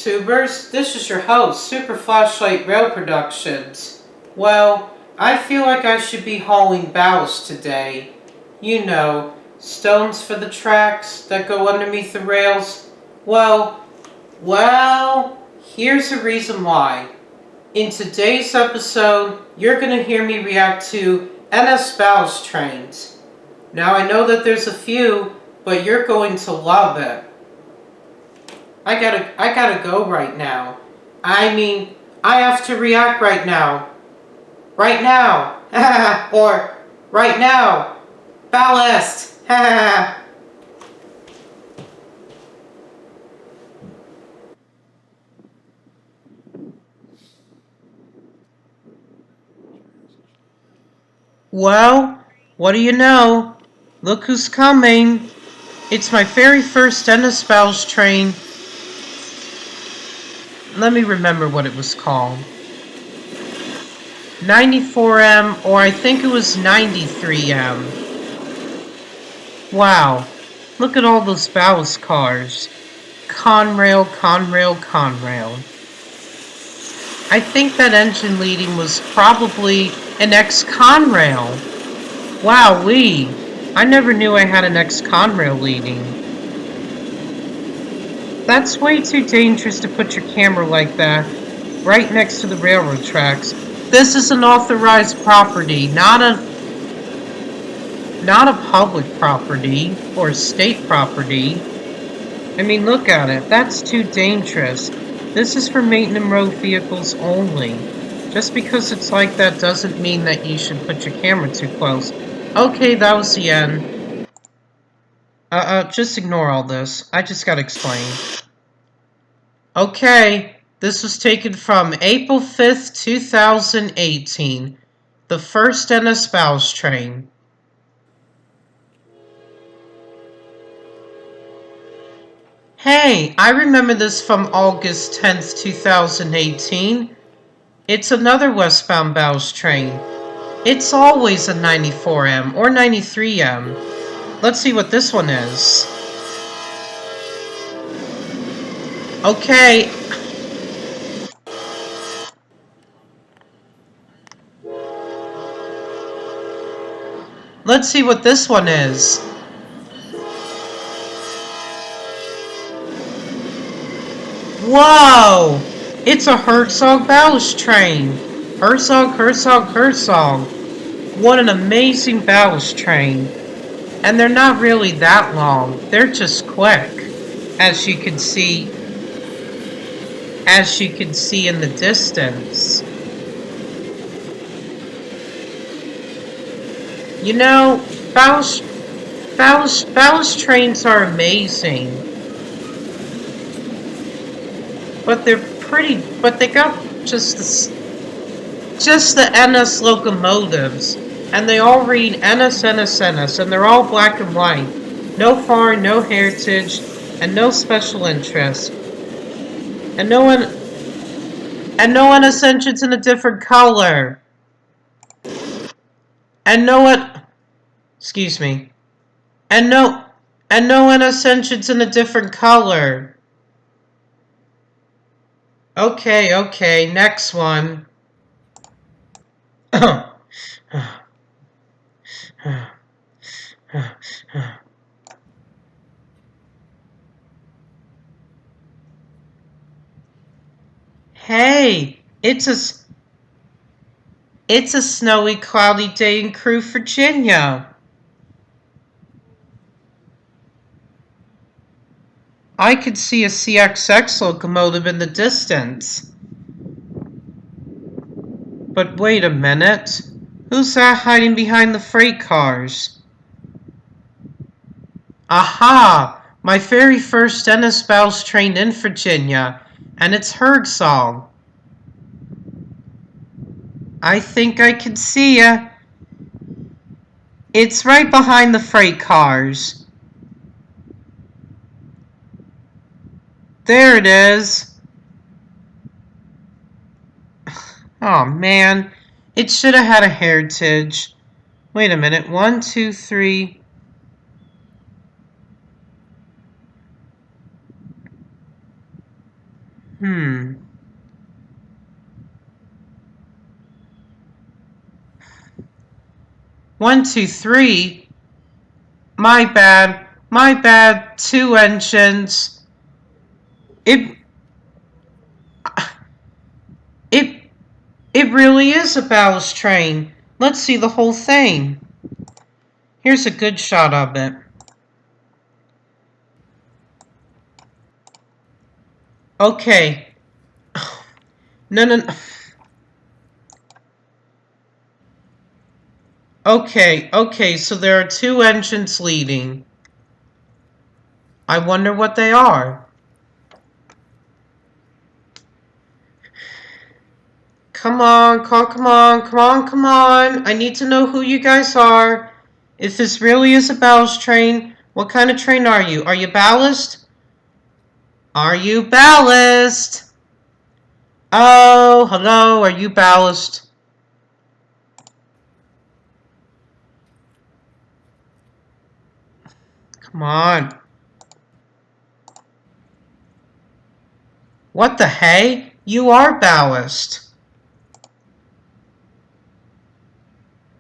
YouTubers, this is your host, Super Flashlight Rail Productions. Well, I feel like I should be hauling ballast today. You know, stones for the tracks that go underneath the rails. Well, here's the reason why. In today's episode, you're going to hear me react to NS ballast trains. Now I know that there's a few, but you're going to love it. I gotta go right now. I have to react right now. Right now. Or, right now. Ballast. Well, what do you know? Look who's coming. It's my very first NS ballast train. Let me remember what it was called. 94M, or I think it was 93M. Wow, look at all those ballast cars. Conrail, Conrail, Conrail. I think that engine leading was probably an ex-Conrail. Wowee, I never knew I had an ex-Conrail leading. That's way too dangerous to put your camera like that, right next to the railroad tracks. This is an authorized property, not a public property or state property. I mean, look at it. That's too dangerous. This is for maintenance road vehicles only. Just because it's like that doesn't mean that you should put your camera too close. Okay, that was the end. Just ignore all this. I just gotta explain. Okay, this was taken from April 5th, 2018. The first NS ballast train. Hey, I remember this from August 10th, 2018. It's another westbound ballast train. It's always a 94M or 93M. Let's see what this one is. Okay. Let's see what this one is. Whoa! It's a Herzog ballast train. Herzog. What an amazing ballast train. And they're not really that long. They're just quick. As you can see in the distance. You know, ballast trains are amazing. But they're pretty, but they got just the NS locomotives. And they all read NS, and they're all black and white. No foreign, no heritage, and no special interest. And no NS engines in a different color. And no NS engines in a different color. Okay, next one. Hey, it's a snowy, cloudy day in Crewe, Virginia. I could see a CXX locomotive in the distance. But wait a minute. Who's that hiding behind the freight cars? Aha! My very first NS ballast train in Virginia, and it's Herzog. I think I can see ya. It's right behind the freight cars. There it is. Oh man, it should have had a heritage. Wait a minute, 1, 2, 3. Hmm. 1, 2, 3. My bad. My bad. 2 engines. It it it really is a ballast train. Let's see the whole thing. Here's a good shot of it. Okay. No, no, no. Okay, so there are 2 engines leading. I wonder what they are. Come on, come on, come on, come on. I need to know who you guys are. If this really is a ballast train, what kind of train are you? Are you ballast? Are you ballast? Oh, hello, are you ballast? Come on. What the hey? You are ballast.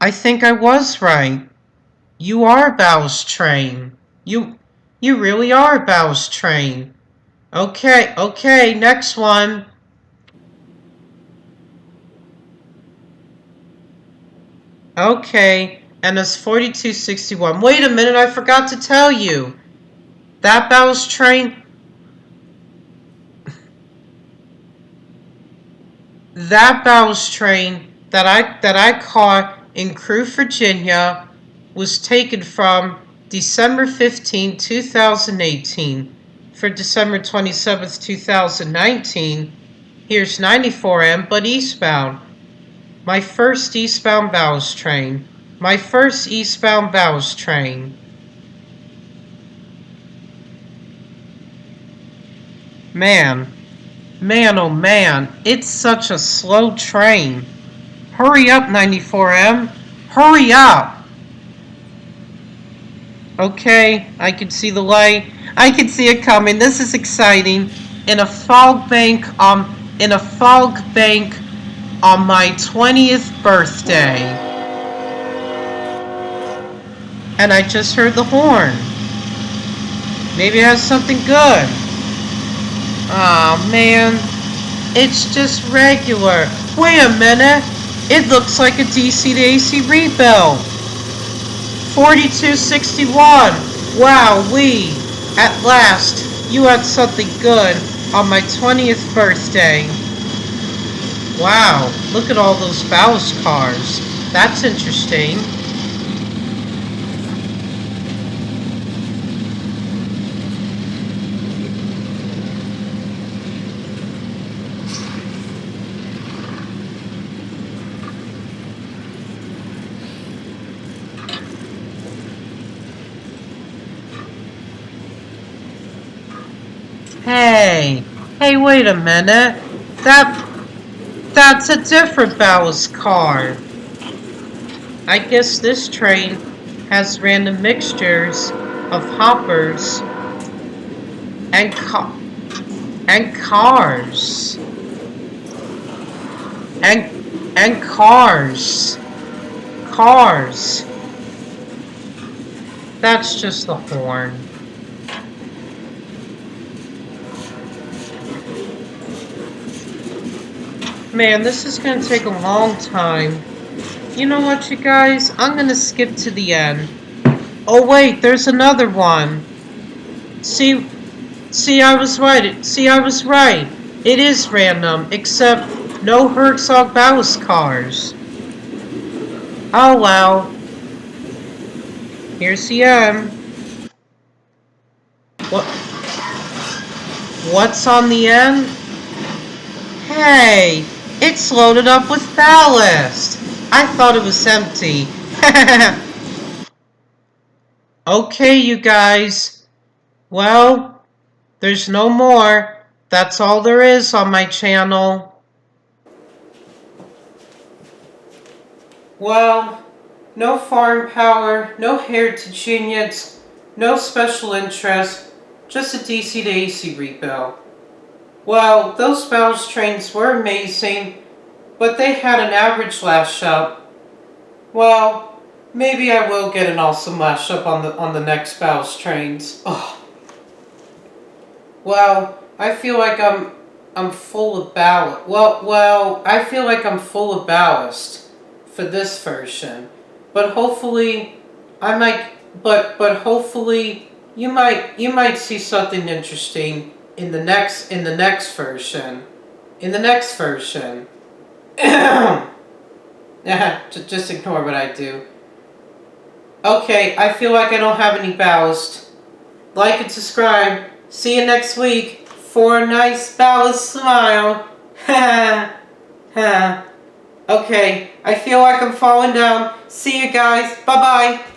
I think I was right. You are a ballast train. You really are a ballast train. Okay, next one. Okay, and it's 4261. Wait a minute, I forgot to tell you. That ballast train, that I caught in Crewe, Virginia, was taken from December 15, 2018 for December 27th, 2019. Here's 94M, but eastbound. My first eastbound ballast train. My first eastbound ballast train. Man, oh man, it's such a slow train. Hurry up, 94M. Hurry up. Okay, I can see the light. I can see it coming. This is exciting. In a fog bank on my 20th birthday. And I just heard the horn. Maybe it has something good. Aw, man. It's just regular. Wait a minute. It looks like a DC to AC rebuild. 4261. Wow, at last, you had something good on my 20th birthday. Wow, look at all those ballast cars. That's interesting. Hey, wait a minute. That's a different ballast car. I guess this train has random mixtures of hoppers and cars. And cars. Cars. That's just the horn. Man, this is going to take a long time. You know what, you guys? I'm going to skip to the end. Oh, wait, there's another one. See, I was right. It is random, except no Herzog ballast cars. Oh, well. Here's the end. What's on the end? Hey, it's loaded up with ballast. I thought it was empty. Okay, you guys. Well, there's no more. That's all there is on my channel. Well, no foreign power, no heritage unions, no special interest, just a DC to AC rebuild. Well, those Ballast trains were amazing, but they had an average lash up. Well, maybe I will get an awesome lash up on the next Ballast trains. Oh. Well, I feel like I'm full of ballast. I feel like I'm full of ballast for this version, but hopefully, I might. But hopefully, you might see something interesting in the next version. In the next version. Just ignore what I do. Okay, I feel like I don't have any ballast. Like and subscribe. See you next week for a nice ballast smile. Ha ha. Okay, I feel like I'm falling down. See you guys. Bye bye.